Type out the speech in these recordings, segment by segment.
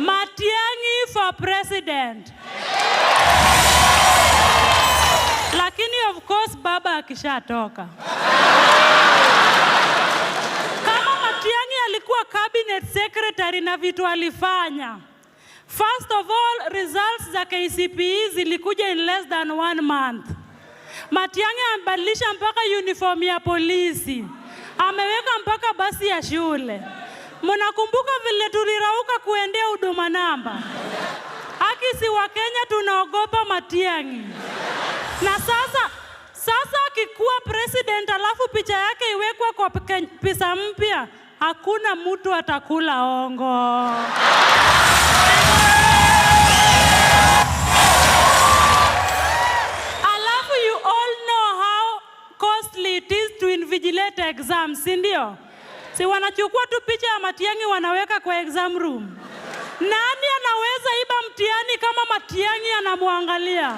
Matiang'i for president. Lakini of course baba akishatoka. Kama Matiang'i alikuwa cabinet secretary na vitu alifanya. First of all, results za KCPE zilikuja in less than 1 month. Matiang'i ambadilisha mpaka uniform ya polisi. Ameweka mpaka basi ya shule. Mnakumbuka vile tulirauka kuendea huduma namba? Haki si wa Kenya tunaogopa Matiang'i. Na sasa akikuwa president alafu picha yake iwekwa kwa pesa mpya, hakuna mtu atakula ongo. Alafu you all know how costly it is to invigilate exams, si ndio? Si wanachukua tu picha ya Matiang'i wanaweka kwa exam room. Nani anaweza iba mtihani kama Matiang'i anamwangalia?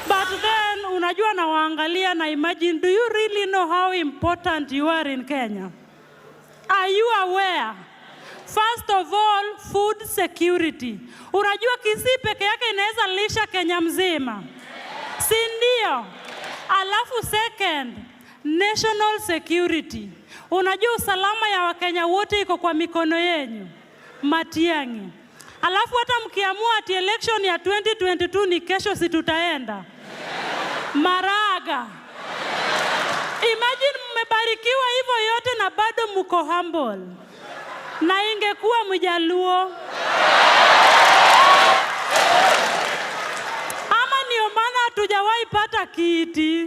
But then, unajua na waangalia na imagine, do you really know how important you are in Kenya? Are you aware? First of all, food security. Unajua Kisii peke yake inaweza lisha Kenya mzima. Si ndio? Alafu second, national security. Unajua usalama ya Wakenya wote iko kwa mikono yenu. Matiang'i. Alafu hata mkiamua ati election ya 2022 ni kesho, si tutaenda. Maraga. Imagine mmebarikiwa hivyo yote na bado mko humble. Na ingekuwa Mjaluo. Ama ndio maana hatujawahi pata kiti.